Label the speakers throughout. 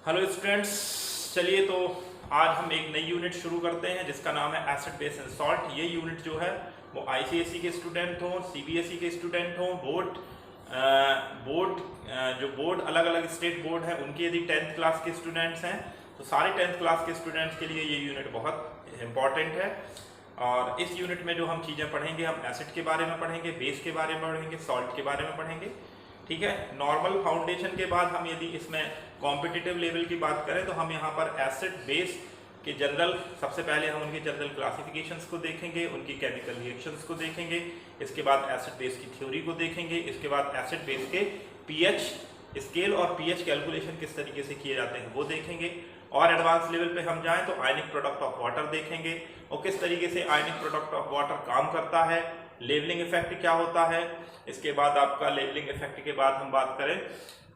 Speaker 1: Hello students, चलिए तो आज हम एक नई यूनिट शुरू करते हैं जिसका नाम है एसिड बेस एंड सॉल्ट। ये यूनिट जो है वो आईसीएसई के स्टूडेंट हों, सीबीएसई के स्टूडेंट हों, बोर्ड अलग अलग स्टेट बोर्ड हैं उनके यदि 10th क्लास के स्टूडेंट्स हैं तो सारे 10th क्लास के स्टूडेंट्स के लिए ये यूनिट बहुत इम्पॉर्टेंट है। और इस यूनिट में जो हम चीज़ें पढ़ेंगे, हम एसिड के बारे में पढ़ेंगे, बेस के बारे में पढ़ेंगे, सॉल्ट के बारे में पढ़ेंगे। ठीक है, नॉर्मल फाउंडेशन के बाद हम यदि इसमें कॉम्पिटिटिव लेवल की बात करें तो हम यहाँ पर एसिड बेस के जनरल, सबसे पहले हम उनके जनरल क्लासिफिकेशंस को देखेंगे, उनकी केमिकल रिएक्शंस को देखेंगे, इसके बाद एसिड बेस की थ्योरी को देखेंगे, इसके बाद एसिड बेस के पीएच स्केल और पीएच कैलकुलेशन किस तरीके से किए जाते हैं वो देखेंगे। और एडवांस लेवल पे हम जाएं तो आयनिक प्रोडक्ट ऑफ वाटर देखेंगे और किस तरीके से आयनिक प्रोडक्ट ऑफ वाटर काम करता है, लेवलिंग इफेक्ट क्या होता है। इसके बाद आपका लेवलिंग इफेक्ट के बाद हम बात करें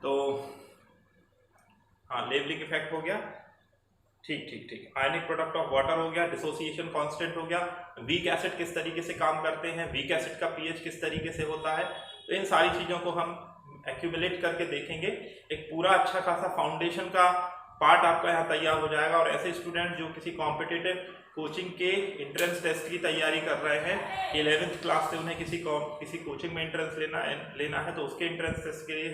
Speaker 1: तो हाँ, लेवलिंग इफेक्ट हो गया, ठीक, आयनिक प्रोडक्ट ऑफ वाटर हो गया, डिसोसिएशन कांस्टेंट हो गया, वीक एसिड किस तरीके से काम करते हैं, वीक एसिड का पीएच किस तरीके से होता है। तो इन सारी चीज़ों को हम एक्यूमुलेट करके देखेंगे। एक पूरा अच्छा खासा फाउंडेशन का पार्ट आपका यहाँ तैयार हो जाएगा। और ऐसे स्टूडेंट जो किसी कॉम्पिटिटिव कोचिंग के एंट्रेंस टेस्ट की तैयारी कर रहे हैं, 11th क्लास से उन्हें किसी कोचिंग में एंट्रेंस लेना है तो उसके एंट्रेंस टेस्ट के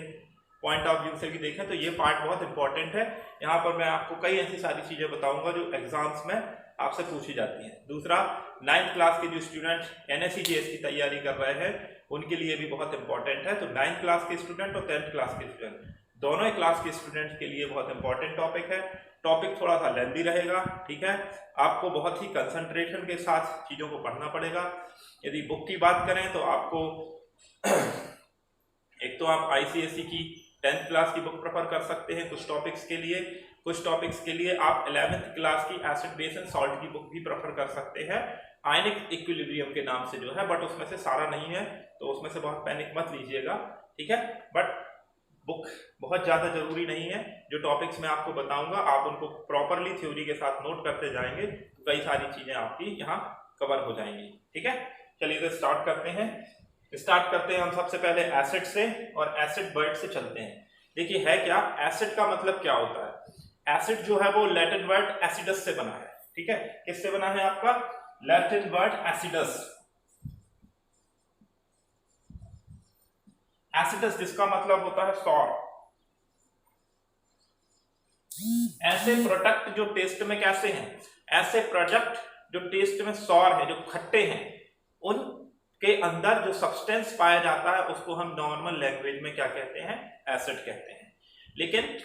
Speaker 1: पॉइंट ऑफ व्यू से भी देखें तो ये पार्ट बहुत इंपॉर्टेंट है। यहाँ पर मैं आपको कई ऐसी सारी चीज़ें बताऊंगा जो एग्जाम्स में आपसे पूछी जाती हैं। दूसरा, 9th क्लास के जो स्टूडेंट एनएससीजीएस की तैयारी कर रहे हैं उनके लिए भी बहुत इंपॉर्टेंट है। तो 9th क्लास के स्टूडेंट और 10th क्लास के स्टूडेंट, दोनों ही क्लास के स्टूडेंट्स के लिए बहुत इंपॉर्टेंट टॉपिक है। टॉपिक थोड़ा सा लेंदी रहेगा, ठीक है, आपको बहुत ही कंसंट्रेशन के साथ चीज़ों को पढ़ना पड़ेगा। यदि बुक की बात करें तो आपको एक तो आप आईसीएसई की 10th क्लास की बुक प्रेफर कर सकते हैं कुछ टॉपिक्स के लिए। कुछ टॉपिक्स के लिए आप 11th क्लास की एसिड बेस एंड सॉल्ट की बुक भी प्रेफर कर सकते हैं, आयनिक इक्विलिब्रियम के नाम से जो है, बट उसमें से सारा नहीं है तो उसमें से बहुत पैनिक मत लीजिएगा, ठीक है। बट बुक बहुत ज़्यादा जरूरी नहीं है। जो टॉपिक्स मैं आपको बताऊंगा आप उनको प्रॉपरली थ्योरी के साथ नोट करते जाएंगे तो कई सारी चीज़ें आपकी यहाँ कवर हो जाएंगी, ठीक है। चलिए तो स्टार्ट करते हैं हम सबसे पहले एसिड से, और एसिड वर्ड से चलते हैं। देखिए है क्या, एसिड का मतलब क्या होता है। एसिड जो है वो लैटिन वर्ड एसिडस से बना है, ठीक है। किससे बना है आपका, लैटिन वर्ड एसिडस। एसिडस जिसका मतलब होता है सॉर। ऐसे प्रोडक्ट जो टेस्ट में कैसे हैं, ऐसे प्रोडक्ट जो टेस्ट में सॉर है, जो खट्टे हैं, उनके अंदर जो सब्सटेंस पाया जाता है उसको हम नॉर्मल लैंग्वेज में क्या कहते हैं, एसिड कहते हैं। लेकिन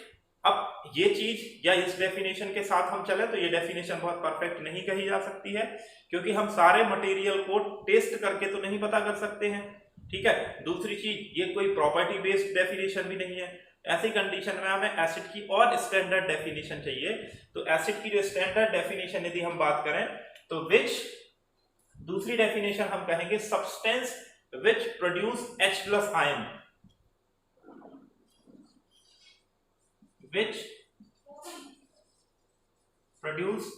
Speaker 1: अब ये चीज या इस डेफिनेशन के साथ हम चले तो ये डेफिनेशन बहुत परफेक्ट नहीं कही जा सकती है, क्योंकि हम सारे मटेरियल को टेस्ट करके तो नहीं पता कर सकते हैं, ठीक है। दूसरी चीज, ये कोई प्रॉपर्टी बेस्ड डेफिनेशन भी नहीं है। ऐसी कंडीशन में हमें एसिड की और स्टैंडर्ड डेफिनेशन चाहिए। तो एसिड की जो स्टैंडर्ड डेफिनेशन यदि हम बात करें तो विच, दूसरी डेफिनेशन हम कहेंगे substance which produce H+ ion, which produce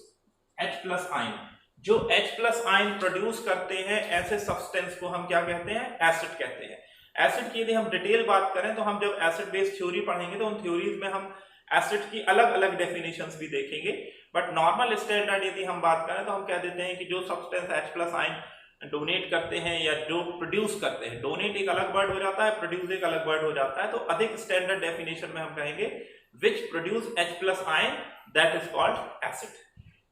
Speaker 1: H+ ion. जो H+ आयन प्रोड्यूस करते हैं ऐसे सब्सटेंस को हम क्या कहते हैं, एसिड कहते हैं। एसिड की यदि हम डिटेल बात करें तो हम जब एसिड बेस्ड थ्योरी पढ़ेंगे तो उन थ्योरीज में हम एसिड की अलग अलग डेफिनेशंस भी देखेंगे। बट नॉर्मल स्टैंडर्ड यदि हम बात करें तो हम कह देते हैं कि जो सब्सटेंस H+ आयन डोनेट करते हैं या जो प्रोड्यूस करते हैं, डोनेट एक अलग वर्ड हो जाता है, प्रोड्यूस एक अलग वर्ड हो जाता है, तो अधिक स्टैंडर्ड डेफिनेशन में हम कहेंगे which produce H+ ion, that is called acid,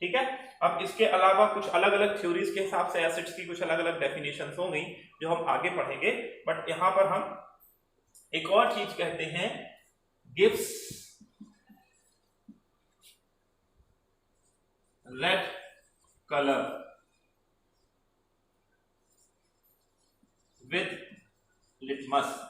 Speaker 1: ठीक है। अब इसके अलावा कुछ अलग अलग थ्योरीज के हिसाब से एसिड्स की कुछ अलग अलग डेफिनेशंस होंगी जो हम आगे पढ़ेंगे। बट यहां पर हम एक और चीज कहते हैं, gives red colour with litmus.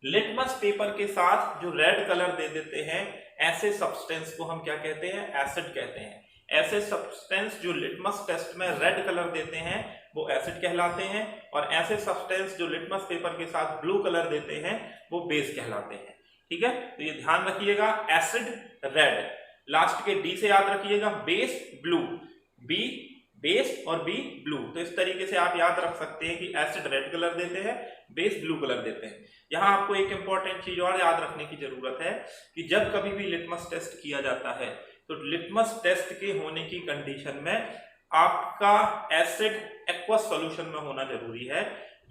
Speaker 1: Litmus paper के साथ जो रेड कलर दे देते हैं ऐसे सब्सटेंस को हम क्या कहते हैं, एसिड कहते हैं। ऐसे सब्सटेंस जो लिटमस टेस्ट में रेड कलर देते हैं वो एसिड कहलाते हैं, और ऐसे सब्सटेंस जो लिटमस पेपर के साथ ब्लू कलर देते हैं वो बेस कहलाते हैं, ठीक है। तो ये ध्यान रखिएगा, एसिड रेड, लास्ट के डी से याद रखिएगा, बेस ब्लू, बी बेस और बी ब्लू। तो इस तरीके से आप याद रख सकते हैं कि एसिड रेड कलर देते हैं, बेस ब्लू कलर देते हैं। यहाँ आपको एक इंपॉर्टेंट चीज और याद रखने की जरूरत है कि जब कभी भी लिटमस टेस्ट किया जाता है तो लिटमस टेस्ट के होने की कंडीशन में आपका एसिड एक्वस सॉल्यूशन में होना जरूरी है,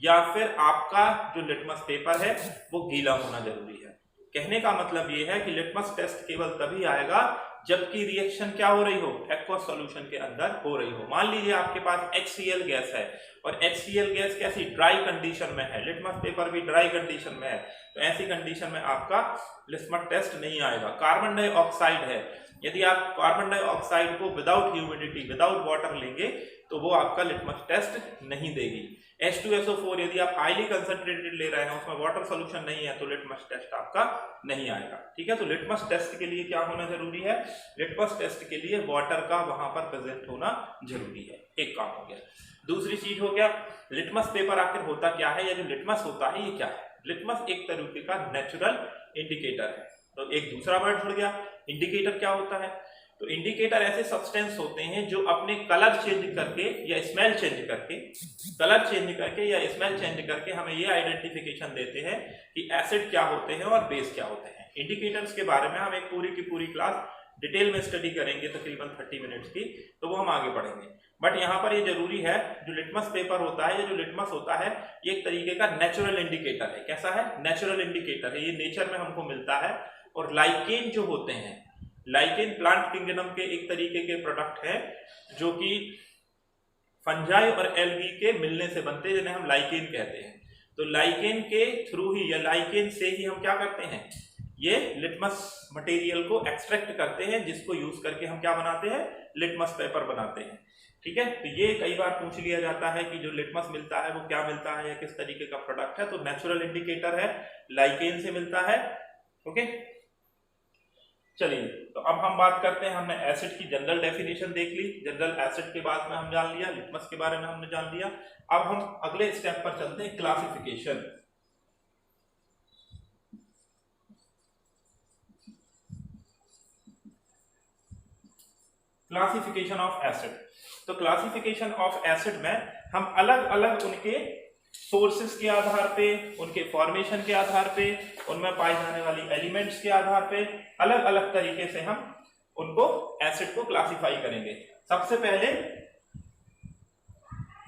Speaker 1: या फिर आपका जो लिटमस पेपर है वो गीला होना जरूरी है। कहने का मतलब ये है कि लिटमस टेस्ट केवल तभी आएगा जबकि रिएक्शन क्या हो रही हो, एक्वस सॉल्यूशन के अंदर हो रही हो। मान लीजिए आपके पास HCl गैस है और HCl गैस कैसी ड्राई कंडीशन में है, लिटमस पेपर भी ड्राई कंडीशन में है, तो ऐसी कंडीशन में आपका लिटमस टेस्ट नहीं आएगा। कार्बन डाइऑक्साइड है, यदि आप कार्बन डाइऑक्साइड को विदाउट ह्यूमिडिटी विदाउट वाटर लेंगे तो वो आपका लिटमस टेस्ट नहीं देगी। H2SO4 यदि आप हाईली कंसंट्रेटेड ले रहे हैं, उसमें वाटर सॉल्यूशन नहीं है, तो लिटमस टेस्ट आपका नहीं आएगा। ठीक है, तो लिटमस टेस्ट के लिए क्या होना जरूरी है, लिटमस टेस्ट के लिए वाटर का वहां पर प्रेजेंट होना जरूरी है। एक काम हो गया। दूसरी चीज हो गया, लिटमस पेपर आखिर होता क्या है, या जो लिटमस होता है ये क्या है। लिटमस एक तरीके का नेचुरल इंडिकेटर है। तो एक दूसरा वर्ड जुड़ गया, इंडिकेटर क्या होता है। तो इंडिकेटर ऐसे सब्सटेंस होते हैं जो अपने कलर चेंज करके या स्मेल चेंज करके, कलर चेंज करके या स्मेल चेंज करके हमें ये आइडेंटिफिकेशन देते हैं कि एसिड क्या होते हैं और बेस क्या होते हैं। इंडिकेटर्स के बारे में हम एक पूरी की पूरी क्लास डिटेल में स्टडी करेंगे, तकरीबन 30 मिनट्स की, तो वो हम आगे पढ़ेंगे। बट यहाँ पर ये जरूरी है, जो लिटमस पेपर होता है या जो लिटमस होता है ये एक तरीके का नेचुरल इंडिकेटर है। कैसा है, नेचुरल इंडिकेटर है, ये नेचर में हमको मिलता है। और लाइकेन जो होते हैं, लाइकेन प्लांट किंगडम के एक तरीके के प्रोडक्ट है जो कि फंजाई और एल्गी के मिलने से बनते हैं, जिन्हें हम लाइकेन कहते हैं। तो लाइकेन के थ्रू ही या लाइकेन से ही हम क्या करते हैं, ये लिटमस मटेरियल को एक्सट्रैक्ट करते हैं, जिसको यूज करके हम क्या बनाते हैं, लिटमस पेपर बनाते हैं। ठीक है, तो ये कई बार पूछ लिया जाता है कि जो लिटमस मिलता है वो क्या मिलता है या किस तरीके का प्रोडक्ट है। तो नेचुरल इंडिकेटर है, लाइकेन से मिलता है। ओके, चलिए, तो अब हम बात करते हैं, हमने एसिड की जनरल डेफिनेशन देख ली, जनरल एसिड के बाद में हम जान लिया, लिटमस के बारे में हमने जान लिया। अब हम अगले स्टेप पर चलते हैं, क्लासिफिकेशन। Classification of acid. तो क्लासिफिकेशन ऑफ एसिड में हम अलग अलग उनके सोर्सेस के आधार पे, उनके फॉर्मेशन के आधार पे, उनमें पाई जाने वाली एलिमेंट्स के आधार पे अलग अलग तरीके से हम उनको एसिड को क्लासिफाई करेंगे। सबसे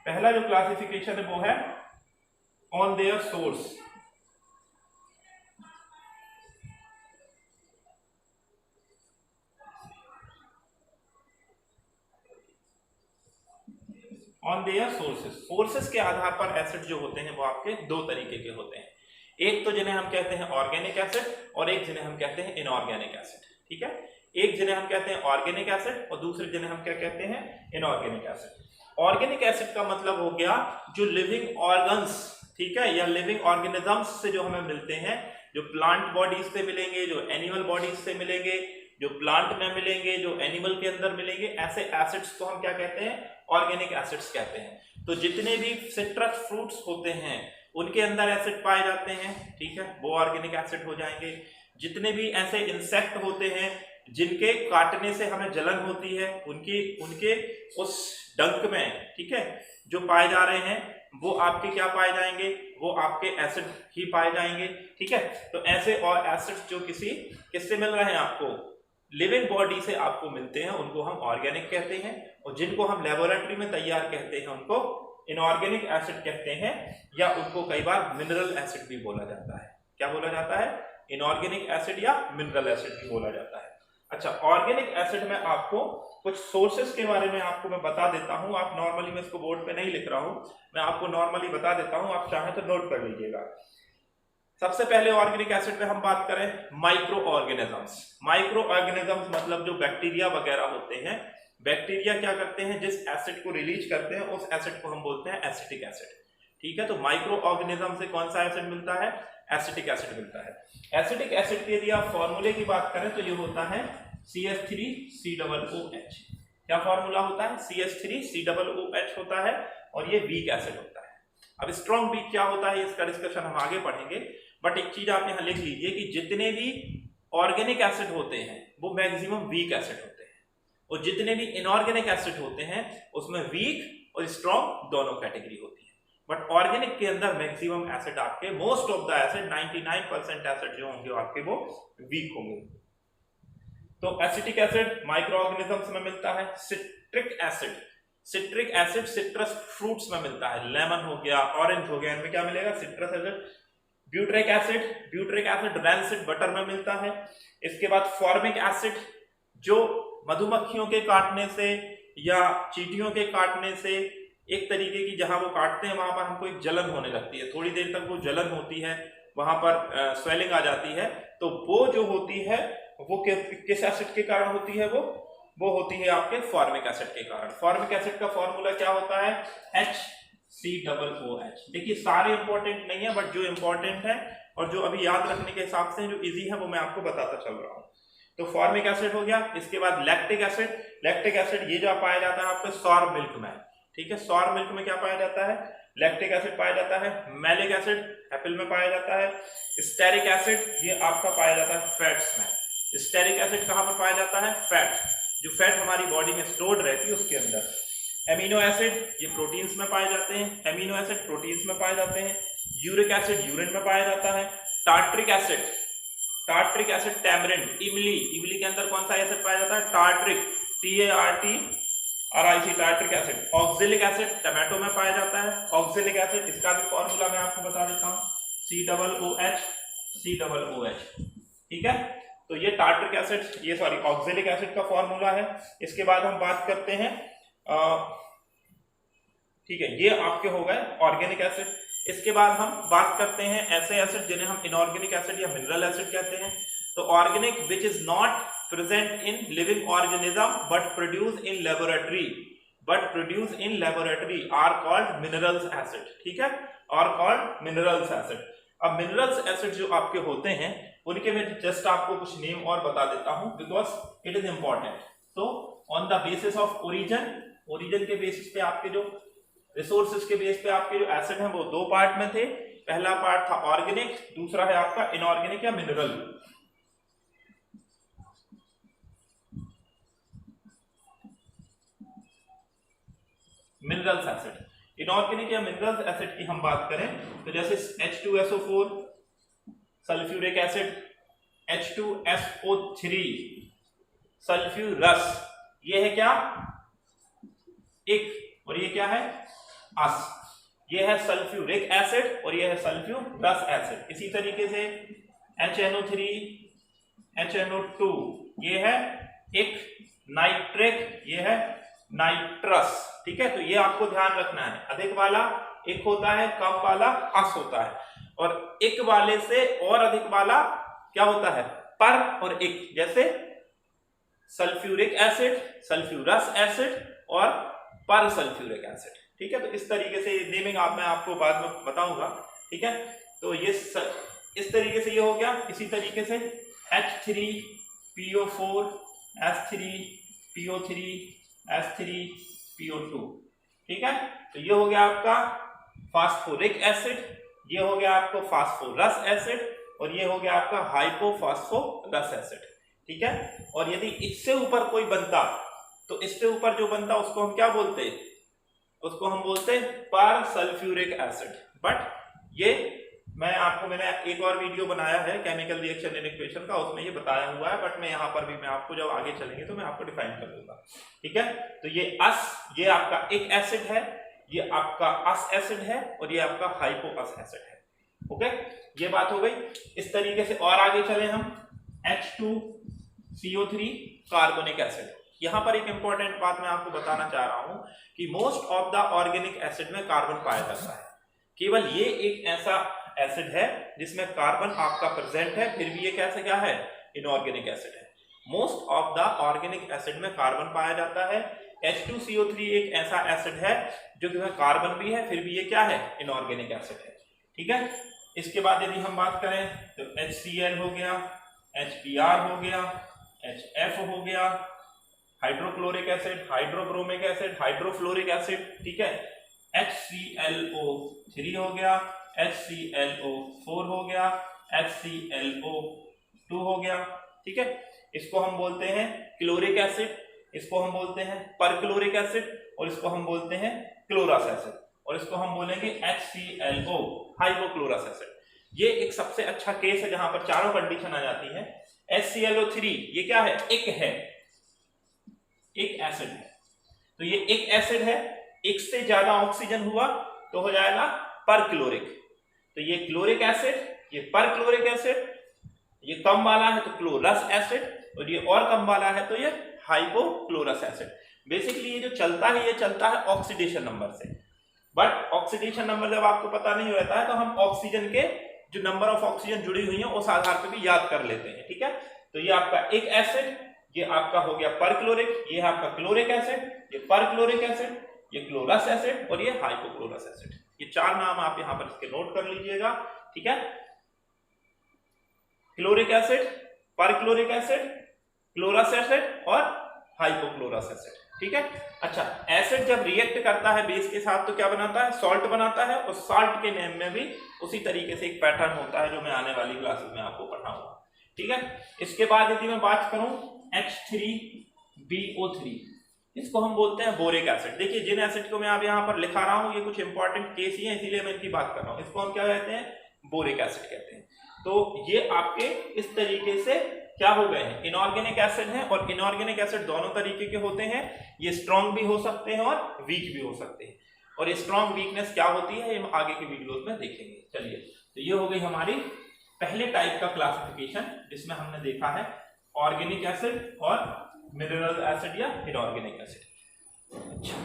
Speaker 1: पहला जो क्लासिफिकेशन है वो है on their source. On their sources, sources के आधार पर एसिड जो होते हैं वो आपके दो तरीके के होते हैं। एक तो जिन्हें हम कहते हैं ऑर्गेनिक एसिड और एक जिन्हें हम कहते हैं इनऑर्गेनिक एसिड। ठीक है, एक जिन्हें हम कहते हैं ऑर्गेनिक एसिड और दूसरे जिन्हें हम क्या कहते हैं, इनऑर्गेनिक एसिड। ऑर्गेनिक एसिड का मतलब हो गया जो लिविंग ऑर्गन्स, ठीक है, या लिविंग ऑर्गेनिजम्स से जो हमें मिलते हैं, जो प्लांट बॉडीज से मिलेंगे, जो एनिमल बॉडीज से मिलेंगे, जो प्लांट में मिलेंगे, जो एनिमल के अंदर मिलेंगे, ऐसे एसिड्स को हम क्या कहते हैं, ऑर्गेनिक एसिड्स कहते हैं। तो जितने भी सिट्रस फ्रूट्स होते हैं उनके अंदर एसिड पाए जाते हैं, ठीक है, वो ऑर्गेनिक एसिड हो जाएंगे। जितने भी ऐसे इंसेक्ट होते हैं जिनके काटने से हमें जलन होती है, उनके उस डंक में, ठीक है, जो पाए जा रहे हैं वो आपके क्या पाए जाएंगे, वो आपके एसिड ही पाए जाएंगे। ठीक है, तो ऐसे और एसिड्स जो किससे मिल रहे हैं, आपको लिविंग बॉडी से आपको मिलते हैं, उनको हम ऑर्गेनिक कहते हैं। और जिनको हम लेबोरेटरी में तैयार कहते हैं उनको इनऑर्गेनिक एसिड कहते हैं, या उनको कई बार मिनरल एसिड भी बोला जाता है। क्या बोला जाता है, इनऑर्गेनिक एसिड या मिनरल एसिड भी बोला जाता है। अच्छा, ऑर्गेनिक एसिड में आपको कुछ सोर्सेस के बारे में आपको मैं बता देता हूं। आप नॉर्मली, मैं इसको बोर्ड पे नहीं लिख रहा हूं, मैं आपको नॉर्मली बता देता हूं, आप चाहें तो नोट कर लीजिएगा। सबसे पहले ऑर्गेनिक एसिड में हम बात करें माइक्रो ऑर्गेनिजम्स। माइक्रो ऑर्गेनिजम्स मतलब जो बैक्टीरिया वगैरह होते हैं। बैक्टीरिया क्या करते हैं, जिस एसिड को रिलीज करते हैं उस एसिड को हम बोलते हैं एसिटिक एसिड। ठीक है, तो माइक्रो ऑर्गेनिज्म से कौन सा एसिड मिलता है, एसिटिक एसिड मिलता है। एसिटिक एसिड की यदि आप फॉर्मूले की बात करें तो ये होता है CH3COOH। क्या फॉर्मूला होता है, CH3COOH होता है, और ये वीक एसिड होता है। अब स्ट्रॉन्ग वीक क्या होता है इसका डिस्कशन हम आगे पढ़ेंगे, बट एक चीज आप यहां लिख लीजिए कि जितने भी ऑर्गेनिक एसिड होते हैं वो मैक्सिमम वीक एसिड होते हैं, और जितने भी इनऑर्गेनिक एसिड होते हैं उसमें वीक और स्ट्रॉन्ग दोनों कैटेगरी होती है। बट ऑर्गेनिक के अंदर मैक्सिमम एसिड आपके, most of the acid 99% acid जो होंगे आपके वो वीक होंगे। तो एसिटिक एसिड माइक्रो ऑर्गेनिजम्स में मिलता है। सिट्रिक एसिड सिट्रस फ्रूट्स में मिलता है, लेमन हो गया, ऑरेंज हो गया, इनमें क्या मिलेगा? Citrus acid. Butyric acid rancid butter में मिलता है। इसके बाद फॉर्मिक एसिड जो मधुमक्खियों के काटने से या चींटियों के काटने से एक तरीके की, जहां वो काटते हैं वहां पर हमको एक जलन होने लगती है, थोड़ी देर तक वो जलन होती है, वहां पर स्वेलिंग आ जाती है, तो वो जो होती है वो किस एसिड के कारण होती है? वो होती है आपके फॉर्मिक एसिड के कारण। फॉर्मिक एसिड का फॉर्मूला क्या होता है? HCOOH। देखिए सारे इंपॉर्टेंट नहीं है, बट जो इंपॉर्टेंट है और जो अभी याद रखने के हिसाब से जो इजी है वो मैं आपको बताता चल रहा हूँ। तो फॉर्मिक एसिड हो गया। इसके बाद लैक्टिक एसिड ये जो पाया जाता है आपके सौर मिल्क में, ठीक है। सौर मिल्क में क्या पाया जाता है? लैक्टिक एसिड पाया जाता है। मैलिक एसिड एप्पल में पाया जाता है। स्टेरिक एसिड ये आपका पाया जाता है फैट्स में। स्टेरिक एसिड कहां पर पाया जाता है? फैट, जो फैट हमारी बॉडी में स्टोर्ड रहती है उसके अंदर। एमिनो एसिड ये प्रोटीन्स में पाए जाते हैं, एमिनो एसिड प्रोटीन्स में पाए जाते हैं। यूरिक एसिड यूरिन में पाया जाता है। टार्ट्रिक एसिड टैमरिंड, इमली के अंदर कौन सा एसिड पाया जाता है? Tartaric, TARTRIC, tartaric acid. Oxalic acid tomato में पाया जाता है। ऑक्जेलिक एसिड इसका भी फॉर्मूला मैं आपको बता देता हूँ, COOH, ठीक है। तो ये टार्ट्रिक एसिड, ये सॉरी ऑक्जेलिक एसिड का फॉर्मूला है। इसके बाद हम बात करते हैं, ठीक है, ये आपके हो गए ऑर्गेनिक एसिड। इसके बाद हम बात करते हैं ऐसे एसिड जिन्हें हम इनऑर्गेनिक एसिड या मिनरल एसिड कहते हैं। तो organic which is not present in living organism but produce in laboratory are called minerals acid, ठीक है, आर कॉल्ड मिनरल्स एसिड। अब मिनरल्स एसिड जो आपके होते हैं उनके मैं जस्ट आपको कुछ नेम और बता देता हूं बिकॉज इट इज इंपॉर्टेंट। तो on the basis of origin के बेसिस पे आपके जो रिसोर्सेज के बेस पे आपके जो एसिड हैं वो दो पार्ट में थे। पहला पार्ट था ऑर्गेनिक, दूसरा है आपका इनऑर्गेनिक या मिनरल। मिनरल्स एसिड, इनऑर्गेनिक या मिनरल्स एसिड की हम बात करें तो जैसे H2SO4, sulphuric acid, H2SO3, sulphurous, ये है क्या? एक, और ये क्या है? अस। ये है सल्फ्यूरिक एसिड और ये है सल्फ्यूरस एसिड। इसी तरीके से HNO3, HNO2, ये है एक नाइट्रिक, ये है नाइट्रस, ठीक है। तो ये आपको ध्यान रखना है, अधिक वाला एक होता है, कम वाला अस होता है, और एक वाले से और अधिक वाला क्या होता है? पर और एक, जैसे सल्फ्यूरिक एसिड, सल्फ्यूरस एसिड और पर सल्फ्यूरिक एसिड, ठीक है। तो इस तरीके से नेमिंग मैं आपको बाद में बताऊंगा, ठीक है। तो ये इस तरीके से ये हो गया। इसी तरीके से H3PO4, S3PO3, S3PO2, ठीक है। तो ये हो गया आपका फास्फोरिक एसिड, ये हो गया आपको फास्फोरस एसिड और ये हो गया आपका हाइपोफास्फोरस एसिड, ठीक है। और यदि इससे ऊपर कोई बनता तो इससे ऊपर जो बनता उसको हम क्या बोलते? उसको हम बोलते पर सल्फ्यूरिक एसिड। बट ये मैंने एक और वीडियो बनाया है केमिकल रिएक्शन इन इक्वेशन का, उसमें ये बताया हुआ है, बट मैं यहाँ पर भी मैं आपको जब आगे चलेंगे तो मैं आपको डिफाइन कर दूंगा, ठीक है। तो ये आपका एक एसिड है, ये आपका अस एसिड है और ये आपका हाइपो अस एसिड है, ओके। ये बात हो गई। इस तरीके से और आगे चले हम, H2CO3 कार्बोनिक एसिड। यहां पर एक इंपॉर्टेंट बात मैं आपको बताना चाह रहा हूं कि most of the organic acid में कार्बन पाया जाता है। केवल ये एक ऐसा एसिड है जिसमें कार्बन आपका प्रेजेंट है, फिर भी ये कैसे क्या है? इनऑर्गेनिक एसिड है। Most of the organic acid में कार्बन पाया जाता है। H2CO3 एक ऐसा एसिड है जो कि कार्बन भी है, फिर भी ये क्या है? इनऑर्गेनिक एसिड है, ठीक है। इसके बाद यदि हम बात करें तो HCl हो गया, HBr हो गया, HF हो गया, hydrochloric acid, hydrobromic acid, hydrofluoric acid, ठीक है। HClO3 हो गया, HClO4 हो गया, HClO2 हो गया, ठीक है। इसको हम बोलते हैं क्लोरिक एसिड, इसको हम बोलते हैं परक्लोरिक एसिड, और इसको हम बोलते हैं क्लोरस एसिड, और इसको हम बोलेंगे HClO हाइपोक्लोरस एसिड। ये एक सबसे अच्छा केस है जहां पर चारों कंडीशन आ जाती है। HClO3 ये क्या है? एक एसिड है, तो ये एक एसिड है, एक से ज्यादा ऑक्सीजन हुआ तो हो जाएगा परक्लोरिक। तो ये क्लोरिक एसिड, ये परक्लोरिक एसिड, ये कम वाला है तो क्लोरस एसिड, और ये और कम वाला है तो ये हाइपोक्लोरस एसिड। बेसिकली ये जो चलता है ये चलता है ऑक्सीडेशन नंबर से, बट ऑक्सीडेशन नंबर जब आपको पता नहीं रहता है तो हम ऑक्सीजन के जो नंबर ऑफ ऑक्सीजन जुड़ी हुई है उस आधार पर भी याद कर लेते हैं, ठीक है। तो ये आपका एक एसिड, ये आपका हो गया परक्लोरिक, ये है आपका क्लोरिक एसिड, ये परक्लोरिक एसिड, ये क्लोरस एसिड और ये हाइपोक्लोरस एसिड। ये चार नाम आप यहां पर इसके नोट कर लीजिएगा, ठीक है। Chloric acid, perchloric acid, chlorous acid और हाइपोक्लोरस एसिड, ठीक है। अच्छा, एसिड जब रिएक्ट करता है बेस के साथ तो क्या बनाता है? सॉल्ट बनाता है, और सॉल्ट के नेम में भी उसी तरीके से एक पैटर्न होता है जो मैं आने वाली क्लासेस में आपको पढ़ाऊंगा, ठीक है। इसके बाद यदि मैं बात करूं H3BO3, इसको हम बोलते हैं बोरिक एसिड। देखिए जिन एसिड को मैं आप यहाँ पर लिखा रहा हूं ये कुछ इंपॉर्टेंट केस ही है, इसीलिए मैं इनकी बात कर रहा हूं। इसको हम क्या कहते हैं? बोरिक एसिड कहते हैं। तो ये आपके इस तरीके से क्या हो गए हैं? इनऑर्गेनिक एसिड है, और इनऑर्गेनिक एसिड दोनों तरीके के होते हैं, ये स्ट्रॉन्ग भी हो सकते हैं और वीक भी हो सकते हैं, और ये स्ट्रॉन्ग वीकनेस क्या होती है ये हम आगे के वीडियोस में देखेंगे। चलिए, तो ये हो गई हमारी पहले टाइप का क्लासिफिकेशन जिसमें हमने देखा है ऑर्गेनिक एसिड और मिनरल एसिड या इनऑर्गेनिक एसिड। अच्छा,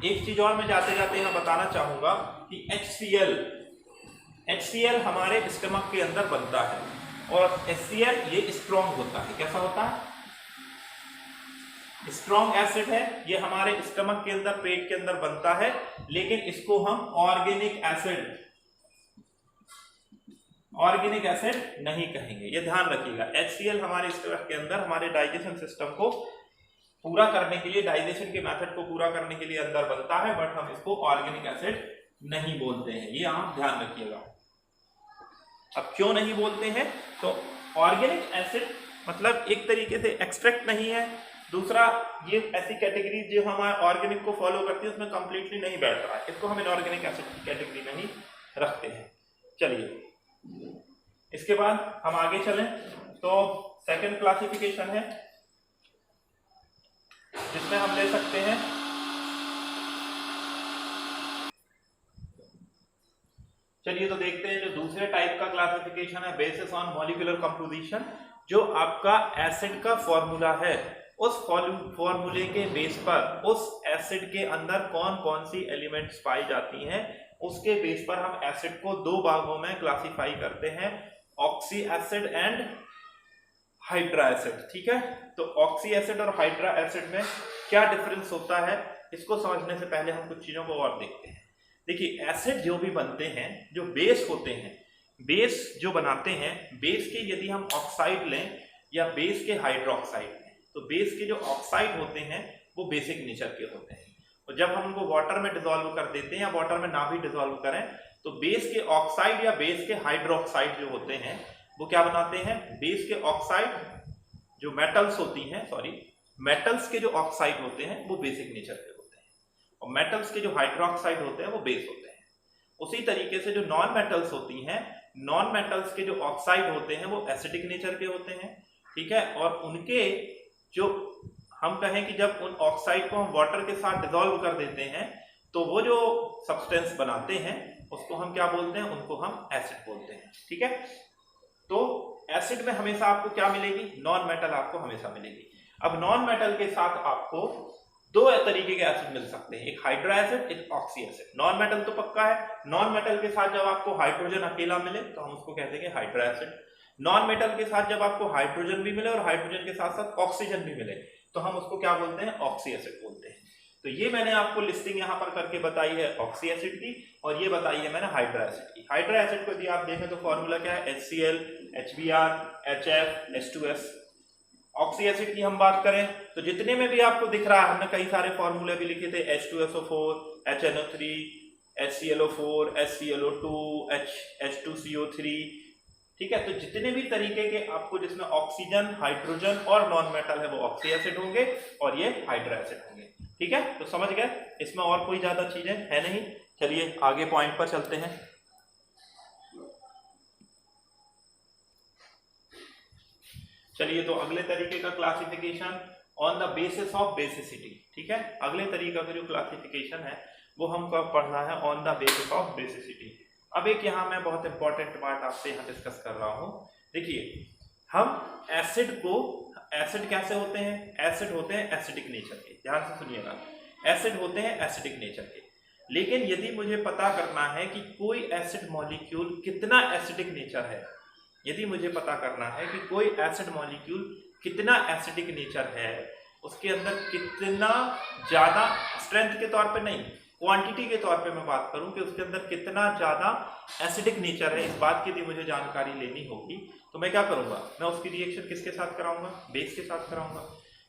Speaker 1: एक चीज और मैं जाते जाते यहां बताना चाहूंगा कि HCl हमारे स्टमक के अंदर बनता है, और HCl ये स्ट्रॉन्ग होता है। कैसा होता है? स्ट्रॉन्ग एसिड है, ये हमारे स्टमक के अंदर, पेट के अंदर बनता है, लेकिन इसको हम ऑर्गेनिक एसिड नहीं कहेंगे, ये ध्यान रखिएगा। HCl हमारे स्टमक के अंदर हमारे डाइजेशन सिस्टम को पूरा करने के लिए, डाइजेशन के मेथड को पूरा करने के लिए अंदर बनता है, बट हम इसको ऑर्गेनिक एसिड नहीं बोलते हैं, ये आप ध्यान रखिएगा। अब क्यों नहीं बोलते हैं? तो ऑर्गेनिक एसिड मतलब एक तरीके से एक्सट्रैक्ट नहीं है, दूसरा ये ऐसी कैटेगरी जो हमारे ऑर्गेनिक को फॉलो करती है उसमें कंप्लीटली नहीं बैठ रहा है, इसको हम इनऑर्गेनिक एसिड की कैटेगरी में ही रखते हैं। चलिए, इसके बाद हम आगे चलें तो सेकंड क्लासिफिकेशन है जिसमें हम ले सकते हैं चलिए, तो देखते हैं जो दूसरे टाइप का क्लासिफिकेशन है बेसिस ऑन मॉलिक्यूलर कंपोजिशन। जो आपका एसिड का फॉर्मूला है उस फॉर्मूले के बेस पर उस एसिड के अंदर कौन कौन सी एलिमेंट्स पाई जाती हैं उसके बेस पर हम एसिड को दो भागों में क्लासिफाई करते हैं, oxy acid and hydra acid, ठीक है। तो ऑक्सी एसिड और हाइड्रा एसिड में क्या डिफरेंस होता है इसको समझने से पहले हम कुछ चीजों को और देखते हैं। देखिए, एसिड जो भी बनते हैं, जो बेस होते हैं, बेस जो बनाते हैं, बेस के यदि हम ऑक्साइड लें या बेस के हाइड्रोक्साइड लें, तो बेस के जो ऑक्साइड होते हैं वो बेसिक नेचर के होते हैं, और जब हम उनको वाटर में डिसॉल्व कर देते हैं या वाटर में ना भी डिसॉल्व करें तो बेस के ऑक्साइड या बेस के हाइड्रोक्साइड जो होते हैं वो क्या बनाते हैं? बेस के ऑक्साइड जो मेटल्स होती हैं, मेटल्स के जो ऑक्साइड होते हैं वो बेसिक नेचर के होते हैं, और मेटल्स के जो हाइड्रोक्साइड होते हैं वो बेस होते हैं। उसी तरीके से जो नॉन मेटल्स होती हैं, नॉन मेटल्स के जो ऑक्साइड होते हैं वो एसिडिक नेचर के होते हैं, ठीक है। और उनके जो हम कहें कि जब उन ऑक्साइड को हम वाटर के साथ डिसॉल्व कर देते हैं तो वो जो सब्सटेंस बनाते हैं उसको हम क्या बोलते हैं? उनको हम एसिड बोलते हैं, ठीक है। तो एसिड में हमेशा आपको क्या मिलेगी? नॉन मेटल आपको हमेशा मिलेगी। अब नॉन मेटल के साथ आपको दो तरीके के एसिड मिल सकते हैं, एक हाइड्रा एसिड, एक ऑक्सी एसिड। नॉन मेटल तो पक्का है, नॉन मेटल के साथ जब आपको हाइड्रोजन अकेला मिले तो हम उसको कहते हैं हाइड्रा एसिड। नॉन मेटल के साथ जब आपको हाइड्रोजन भी मिले और हाइड्रोजन के साथ साथ ऑक्सीजन भी मिले तो हम उसको क्या बोलते हैं? ऑक्सी एसिड बोलते हैं। तो ये मैंने आपको लिस्टिंग यहाँ पर करके बताई है ऑक्सी एसिड की, और ये बताई है मैंने हाइड्रा एसिड की। हाइड्रा एसिड को यदि आप देखें तो फॉर्मूला क्या है? HCl, HBr, HF, H2S। Oxy acid की हम बात करें तो जितने में भी आपको दिख रहा है, हमने कई सारे फॉर्मूले भी लिखे थे, H2SO4, HNO3, HClO4, HClO2, H2CO3, ठीक है। तो जितने भी तरीके के आपको जिसमें ऑक्सीजन, हाइड्रोजन और नॉन मेटल है वो ऑक्सी एसिड होंगे और ये हाइड्रो एसिड होंगे। ठीक है, तो समझ गए, इसमें और कोई ज्यादा चीजें है नहीं। चलिए आगे पॉइंट पर चलते हैं। चलिए तो अगले तरीके का classification on the basis of basicity. ठीक है, अगले तरीका का जो क्लासिफिकेशन है वो हमको पढ़ना है on the basis of basicity. अब एक यहाँ मैं बहुत इंपॉर्टेंट बात आपसे यहाँ डिस्कस कर रहा हूँ। देखिए हम एसिड को, एसिड कैसे होते हैं, एसिड होते हैं एसिडिक नेचर के, ध्यान से सुनिएगा, एसिड होते हैं एसिडिक नेचर के। लेकिन यदि मुझे पता करना है कि कोई एसिड मॉलिक्यूल कितना एसिडिक नेचर है, यदि मुझे पता करना है कि कोई एसिड मॉलिक्यूल कितना एसिडिक नेचर है, उसके अंदर कितना ज्यादा, स्ट्रेंथ के तौर पे नहीं, क्वांटिटी के तौर पे मैं बात करूं कि उसके अंदर कितना ज्यादा एसिडिक नेचर है, इस बात की यदि मुझे जानकारी लेनी होगी तो मैं क्या करूंगा, मैं उसकी रिएक्शन किसके साथ कराऊंगा, बेस के साथ कराऊंगा।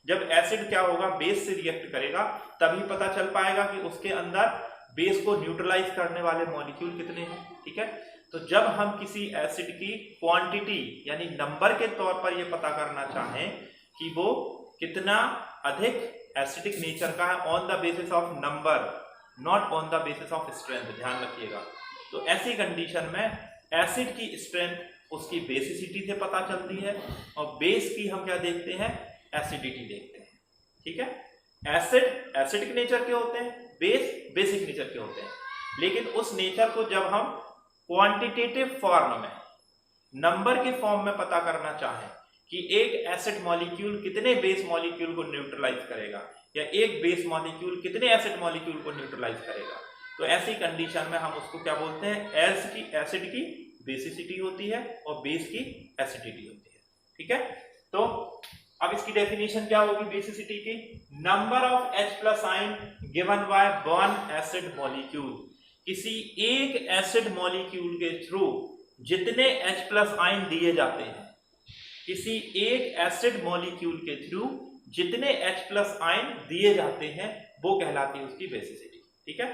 Speaker 1: जब एसिड क्या होगा, बेस से रिएक्ट करेगा, तभी पता चल पाएगा कि उसके अंदर बेस को न्यूट्रलाइज करने वाले मॉलिक्यूल कितने हैं। ठीक है, तो जब हम किसी एसिड की क्वांटिटी यानी नंबर के तौर पर यह पता करना चाहें कि वो कितना अधिक एसिडिक नेचर का है on the basis of number, not on the basis of strength, ध्यान रखिएगा। तो ऐसी कंडीशन में एसिड की स्ट्रेंथ उसकी बेसिसिटी से पता चलती है और बेस की हम क्या देखते हैं, एसिडिटी देखते हैं। ठीक है, एसिड एसिडिक नेचर के होते हैं, बेस बेसिक नेचर के होते हैं। लेकिन उस नेचर को जब हम क्वांटिटेटिव फॉर्म में, नंबर के फॉर्म में पता करना चाहें कि एक एसिड मॉलिक्यूल कितने बेस मॉलिक्यूल को न्यूट्रलाइज करेगा या एक बेस मॉलिक्यूल कितने एसिड मॉलिक्यूल को न्यूट्रलाइज करेगा, तो ऐसी कंडीशन में हम उसको क्या बोलते हैं, एसिड की बेसिसिटी होती है और बेस की एसिडिटी होती है। ठीक है, तो अब इसकी डेफिनेशन क्या होगी बेसिसिटी की, number of H+ ion given by one acid molecule, किसी एक एसिड मॉलिक्यूल के थ्रू जितने H+ आयन दिए जाते हैं, किसी एक एसिड मॉलिक्यूल के थ्रू जितने H+ आयन दिए जाते हैं वो कहलाती है उसकी बेसिसिटी। ठीक है,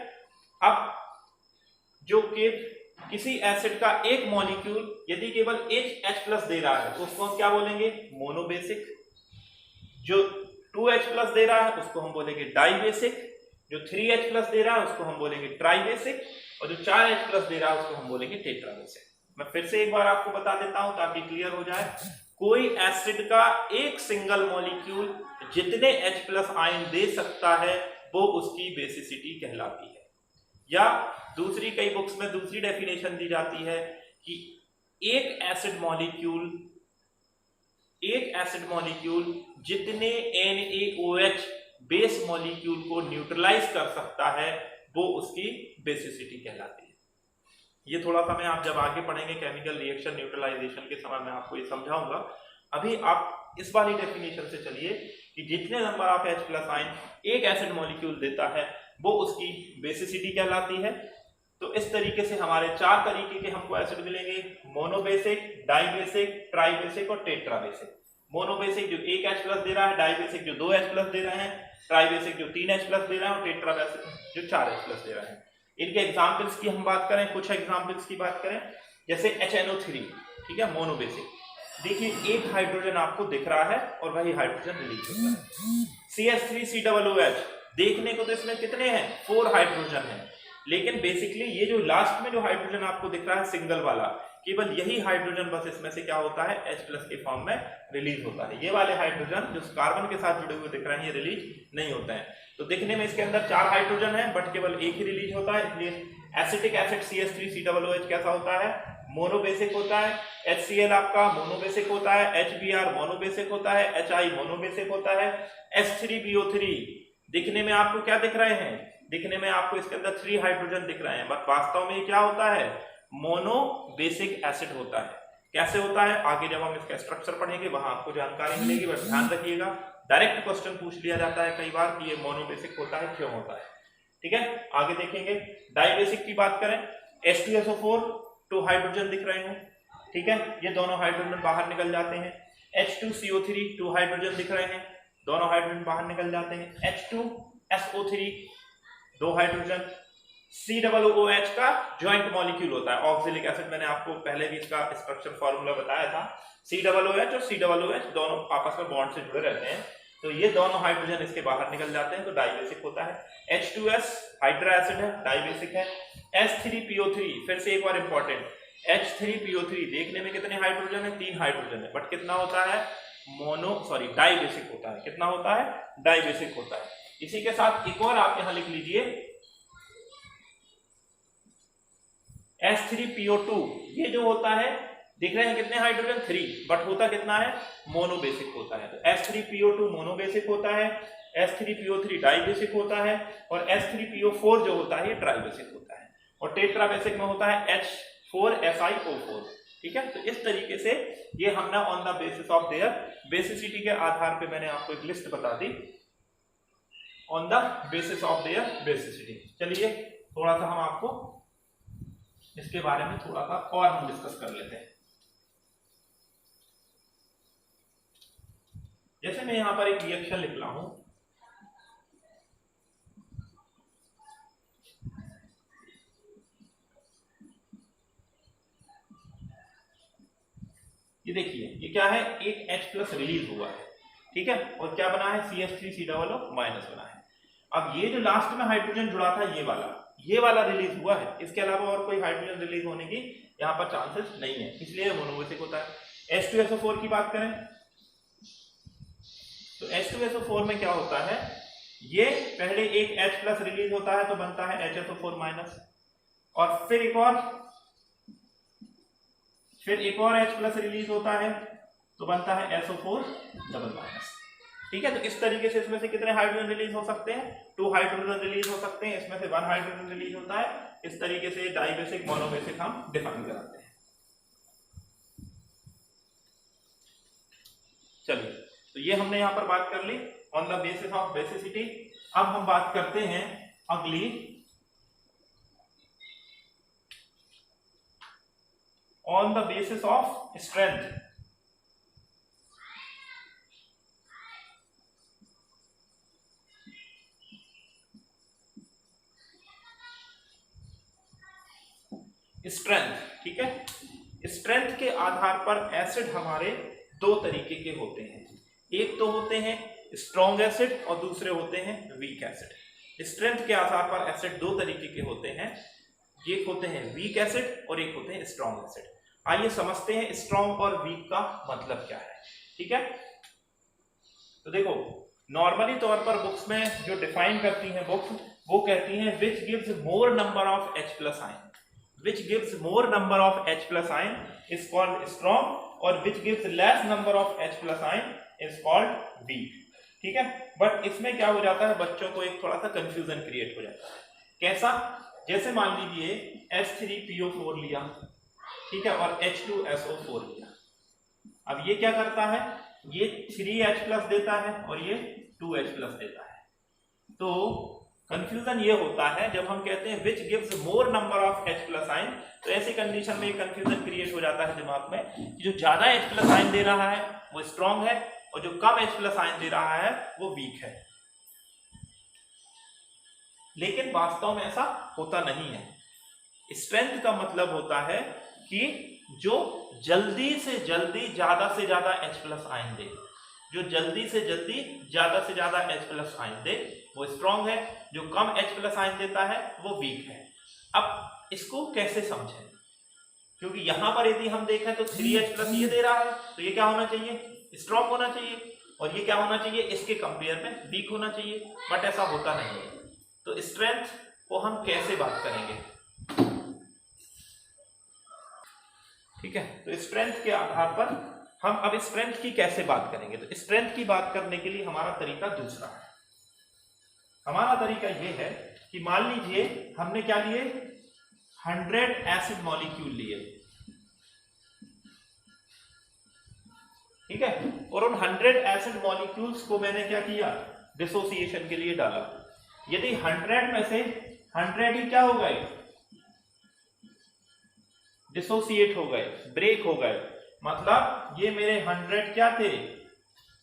Speaker 1: अब जो कि किसी एसिड का एक मॉलिक्यूल यदि केवल H+ दे रहा है तो उसको हम क्या बोलेंगे, मोनोबेसिक। जो 2H+ दे रहा है उसको हम बोलेंगे डाइबेसिक, जो 3H+ दे रहा है उसको हम बोलेंगे ट्राइबेसिक, और जो 4H+ दे रहा है उसको हम बोलेंगे टेट्राबेसिक। मैं फिर से एक बार आपको बता देता हूं ताकि क्लियर हो जाए। कोई एसिड का एक सिंगल मॉलिक्यूल जितने H+ आयन दे सकता है वो उसकी बेसिसिटी कहलाती है। या दूसरी कई बुक्स में दूसरी डेफिनेशन दी जाती है कि एक एसिड मॉलिक्यूल जितने NaOH बेस मॉलिक्यूल को न्यूट्रलाइज कर सकता है वो उसकी बेसिसिटी कहलाती है। ये थोड़ा सा मैं आप जब आगे पढ़ेंगे केमिकल रिएक्शन न्यूट्रलाइजेशन के समय मैं आपको ये समझाऊंगा। अभी आप इस वाली डेफिनेशन से चलिए कि जितने नंबर ऑफ H+ आयन एक एसिड मॉलिक्यूल देता है वो उसकी बेसिसिटी कहलाती है। तो इस तरीके से हमारे 4 तरीके के हमको एसिड मिलेंगे, मोनोबेसिक, डाइबेसिक, ट्राइबेसिक और टेट्राबेसिक। मोनोबेसिक जो 1 H+ दे रहा है, डाइबेसिक जो 2 H+ दे रहे हैं, ट्राइबेसिक जो 3 H+ दे रहे हैं और टेट्राबेसिक जो 4 H+ दे रहे हैं। इनके एग्जाम्पल्स की हम बात करें, कुछ एग्जाम्पल्स की बात करें, जैसे HNO3, ठीक है, मोनोबेसिक। देखिए एक हाइड्रोजन आपको दिख रहा है और वही हाइड्रोजन रिलीज होता है। CH3COOH, देखने को तो इसमें कितने हैं, 4 हाइड्रोजन हैं, लेकिन बेसिकली ये जो लास्ट में जो हाइड्रोजन आपको दिख रहा है सिंगल वाला, केवल यही हाइड्रोजन बस इसमें से क्या होता है, H+ के फॉर्म में रिलीज होता है। ये वाले हाइड्रोजन जो कार्बन के साथ जुड़े हुए दिख रहे हैं ये रिलीज नहीं होते हैं। तो दिखने में इसके अंदर 4 हाइड्रोजन है बट केवल एक ही रिलीज होता है, इसलिए एसिटिक एसिड CH3COOH कैसा होता है, मोनोबेसिक होता है। HCl आपका मोनोबेसिक होता है, HBr मोनोबेसिक होता है, HI मोनोबेसिक होता है। H3PO3 दिखने में आपको क्या दिख रहे हैं, दिखने में आपको इसके अंदर 3 हाइड्रोजन दिख रहे हैं, बट वास्तव में क्या होता है, मोनोबेसिक एसिड होता है। कैसे होता है आगे जब हम इसका स्ट्रक्चर पढ़ेंगे वहां आपको जानकारी मिलेगी, बस ध्यान रखिएगा डायरेक्ट क्वेश्चन पूछ लिया जाता है कई बार कि ये मोनोबेसिक होता है, क्यों होता है। ठीक है, आगे देखेंगे। डाइबेसिक की बात करें, H2SO4 2 हाइड्रोजन दिख रहे हैं, ठीक है, ये दोनों हाइड्रोजन बाहर निकल जाते हैं। H2CO3 2 हाइड्रोजन दिख रहे हैं, दोनों हाइड्रोजन बाहर निकल जाते हैं। H2SO3 2 हाइड्रोजन, COOH का ज्वाइंट मॉलिक्यूल होता है। ऑक्सिलिक एसिड मैंने आपको पहले भी इसका स्ट्रक्चर फॉर्मूला बताया था। COOH और COOH दोनों आपस में बॉन्ड से जुड़े रहते हैं, तो ये दोनों हाइड्रोजन इसके बाहर निकल जाते हैं, तो डाइबेसिक होता है। H2S हाइड्रा एसिड है, डाइबेसिक है। H3PO3 फिर से एक बार इंपॉर्टेंट, H3PO3 देखने में कितने हाइड्रोजन है, 3 हाइड्रोजन है, बट कितना होता है, डाइबेसिक होता है। कितना होता है, डाइबेसिक होता है। इसी के साथ एक और आप यहां लिख लीजिए H3PO2, ये जो होता है, दिख रहे हैं कितने हाइड्रोजन, 3, बट होता कितना है, मोनोबेसिक होता है। तो H3PO2 मोनोबेसिक होता है, H3PO3 डाइबेसिक होता है, और H3PO4 जो होता है ये ट्राइबेसिक होता है, और टेट्राबेसिक में होता है H4SiO4। ठीक है, तो इस तरीके से ये हमने on the basis of their basicity के आधार पे मैंने आपको एक लिस्ट बता दी, on the basis of their basicity. चलिए थोड़ा सा हम आपको इसके बारे में थोड़ा सा और हम डिस्कस कर लेते हैं। जैसे मैं यहां पर एक रिएक्शन लिख रहा हूं, ये देखिए ये क्या है, एक H+ रिलीज हुआ है, ठीक है, और क्या बना है, CH3COO- बना है। अब ये जो लास्ट में हाइड्रोजन जुड़ा था ये वाला रिलीज हुआ है, इसके अलावा और कोई हाइड्रोजन रिलीज होने की यहाँ पर चांसेस नहीं है, इसलिए मोनोबेसिक होता है। H2SO4 की बात करें तो H2SO4 में क्या होता है, ये पहले एक H+ रिलीज होता है तो बनता है HSO4-, और फिर एक और H+ रिलीज होता है तो बनता है SO4-। ठीक है, तो इस तरीके से इसमें से कितने हाइड्रोजन रिलीज हो सकते हैं, 2 हाइड्रोजन रिलीज हो सकते हैं, इसमें से 1 हाइड्रोजन रिलीज होता है। इस तरीके से डाइबेसिक मोनोबेसिक हम डिफाइन कराते हैं। चलिए, तो ये हमने यहां पर बात कर ली on the basis of basicity. अब हम बात करते हैं अगली on the basis of strength. Strength, ठीक है, स्ट्रेंथ के आधार पर एसिड हमारे 2 तरीके के होते हैं, एक तो होते हैं स्ट्रॉन्ग एसिड और दूसरे होते हैं वीक एसिड। स्ट्रेंथ के आधार पर एसिड 2 तरीके के होते हैं, एक होते हैं वीक एसिड और एक होते हैं स्ट्रॉन्ग एसिड। आइए समझते हैं स्ट्रॉन्ग और वीक का मतलब क्या है। ठीक है, तो देखो नॉर्मली तौर पर बुक्स में जो डिफाइन करती हैं बुक्स, वो कहती हैं which gives more number of H+ ion, which gives more number of H+ ion is called strong, और which gives less number of H+ ion is called weak। ठीक है, बट इसमें क्या हो जाता है, बच्चों को एक थोड़ा सा कंफ्यूजन क्रिएट हो जाता है। कैसा, जैसे मान लीजिए H3PO4 लिया, ठीक है, और H2SO4 लिया। अब ये क्या करता है, ये 3H+ देता है और ये 2H+ देता है। तो कंफ्यूजन ये होता है जब हम कहते हैं which gives more number of H+ ion, तो ऐसी कंडीशन में कंफ्यूजन क्रिएट हो जाता है दिमाग में कि जो ज्यादा H+ आयन दे रहा है वो स्ट्रॉन्ग है और जो कम H+ आयन दे रहा है वो वीक है। लेकिन वास्तव में ऐसा होता नहीं है। स्ट्रेंथ का मतलब होता है कि जो जल्दी से जल्दी ज्यादा से ज्यादा H+ आयन दे, जो जल्दी से जल्दी ज्यादा से ज्यादा H+ आयन दे वो स्ट्रॉन्ग है, जो कम H+ आयन देता है वो वीक है। अब इसको कैसे समझें, क्योंकि यहां पर यदि हम देखें तो 3H+ ये दे रहा है तो ये क्या होना चाहिए, स्ट्रॉन्ग होना चाहिए, और ये क्या होना चाहिए, इसके कंपेयर में वीक होना चाहिए, बट ऐसा होता नहीं है। तो स्ट्रेंथ को हम कैसे बात करेंगे, ठीक है, तो स्ट्रेंथ के आधार पर हम अब स्ट्रेंथ की कैसे बात करेंगे। तो स्ट्रेंथ की बात करने के लिए हमारा तरीका दूसरा है। हमारा तरीका यह है कि मान लीजिए हमने क्या लिए, 100 एसिड मॉलिक्यूल लिए, ठीक है, और उन 100 एसिड मॉलिक्यूल्स को मैंने क्या किया, डिसोसिएशन के लिए डाला। यदि 100 में से 100 ही क्या हो गए, डिसोसिएट हो गए, ब्रेक हो गए, मतलब ये मेरे 100 क्या थे,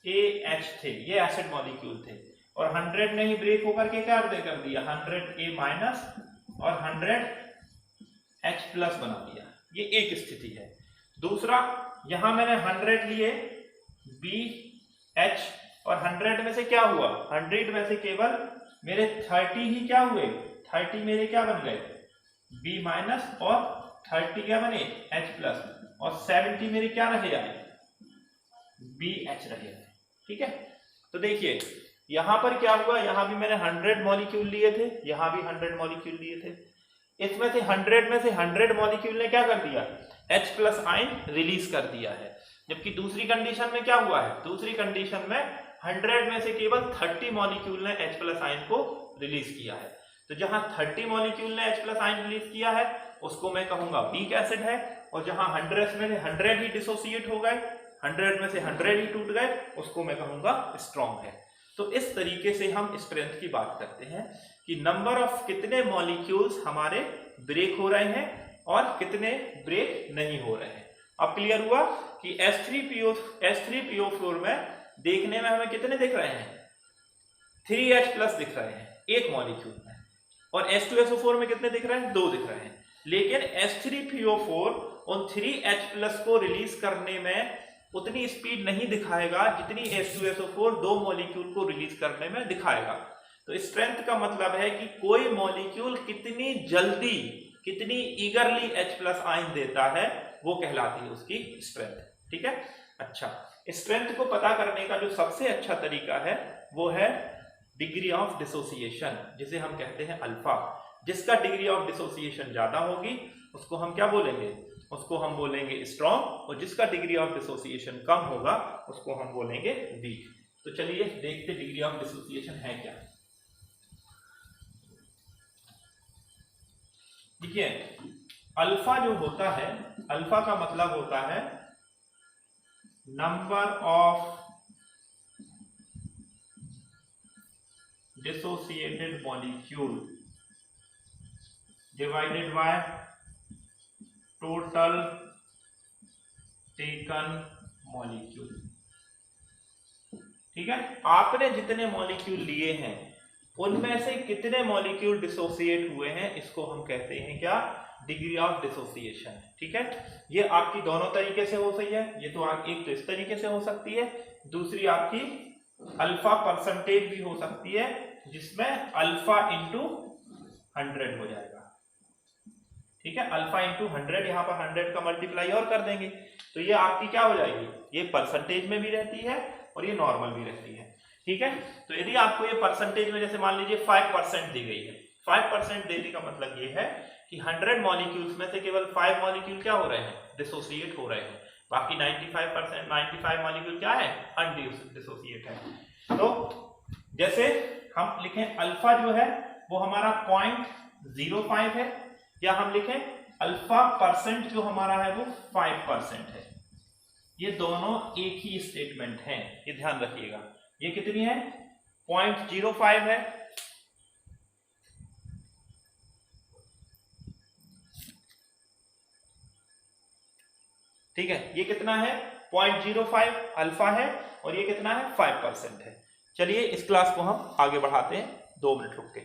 Speaker 1: AH थे, ये एसिड मॉलिक्यूल थे, और 100 ने ही ब्रेक होकर के क्या कर दिया, 100A- और 100 H प्लस बना दिया। ये एक स्थिति है। दूसरा, यहां मैंने 100 लिए BH और 100 में से क्या हुआ, 100 में से केवल मेरे 30 ही क्या हुए, 30 मेरे क्या बन गए B माइनस और 30 क्या बने H प्लस और 70 मेरे क्या रहे आए BH रहे। ठीक है, तो देखिए यहां पर क्या हुआ, यहां भी मैंने 100 मॉलिक्यूल लिए थे, यहां भी 100 मॉलिक्यूल लिए थे। इसमें से 100 में से 100 मॉलिक्यूल ने क्या कर दिया, H प्लस आयन रिलीज कर दिया है। जबकि दूसरी कंडीशन में क्या हुआ है, दूसरी कंडीशन में 100 में से केवल 30 मॉलिक्यूल ने H प्लस आयन को रिलीज किया है। तो जहां 30 मॉलिक्यूल ने H प्लस आयन रिलीज किया है उसको मैं कहूंगा वीक एसिड है, और जहां 100 में से 100 ही डिसोसिएट हो गए, 100 में से 100 ही टूट गए, उसको मैं कहूंगा स्ट्रॉन्ग है। तो इस तरीके से हम स्ट्रेंथ की बात करते हैं कि नंबर ऑफ कितने मॉलिक्यूल्स हमारे ब्रेक हो रहे हैं और कितने ब्रेक नहीं हो रहे हैं। अब क्लियर हुआ कि H3PO4 में देखने में हमें कितने दिख रहे हैं, 3H प्लस दिख रहे हैं एक मॉलिक्यूल में, और H2SO4 में कितने दिख रहे हैं, 2 दिख रहे हैं। लेकिन H3PO4 उन 3H प्लस को रिलीज करने में उतनी स्पीड नहीं दिखाएगा जितनी H2SO4 2 मॉलिक्यूल को रिलीज करने में दिखाएगा। तो स्ट्रेंथ का मतलब है कि कोई मॉलिक्यूल कितनी जल्दी, कितनी ईगरली H प्लस आयन देता है, वो कहलाती है उसकी स्ट्रेंथ। ठीक है, अच्छा, स्ट्रेंथ को पता करने का जो सबसे अच्छा तरीका है वो है डिग्री ऑफ डिसोसिएशन, जिसे हम कहते हैं अल्फा। जिसका डिग्री ऑफ डिसोसिएशन ज्यादा होगी उसको हम क्या बोलेंगे, उसको हम बोलेंगे स्ट्रॉन्ग, और जिसका डिग्री ऑफ डिसोसिएशन कम होगा उसको हम बोलेंगे वीक। तो चलिए देखते डिग्री ऑफ डिसोसिएशन है क्या। देखिए अल्फा जो होता है, अल्फा का मतलब होता है number of dissociated molecule divided by total taken molecule. ठीक है, आपने जितने मॉलिक्यूल लिए हैं उनमें से कितने मॉलिक्यूल डिसोसिएट हुए हैं, इसको हम कहते हैं क्या, डिग्री ऑफ डिसोसिएशन। ठीक है, ये आपकी दोनों तरीके से हो सकती है, ये तो एक तो इस तरीके से हो सकती है, दूसरी आपकी अल्फा परसेंटेज भी हो सकती है जिसमें अल्फा इंटू 100 हो जाएगा। ठीक है, अल्फा इंटू 100, यहाँ पर 100 का मल्टीप्लाई और कर देंगे तो ये आपकी क्या हो जाएगी, ये परसेंटेज में भी रहती है और ये नॉर्मल भी रहती है। ठीक है, तो यदि आपको ये परसेंटेज में जैसे मान लीजिए 5% दी गई है, 5% देने का मतलब ये है कि 100 मॉलिक्यूल्स में से केवल 5 मॉलिक्यूल क्या हो रहे हैं, डिसोसिएट हो रहे हैं, बाकी 95 मॉलिक्यूल क्या है, अनडिसोसिएट है। तो जैसे हम लिखें अल्फा जो है वो हमारा 0.05 है, या हम लिखें अल्फा परसेंट जो हमारा है वो 5% है। ये दोनों एक ही स्टेटमेंट हैं, ये ध्यान रखिएगा। ये कितनी है, 0.05 है, ठीक है, ये कितना है 0.05 अल्फा है, और ये कितना है 5% है। चलिए इस क्लास को हम आगे बढ़ाते हैं, 2 मिनट रुक के।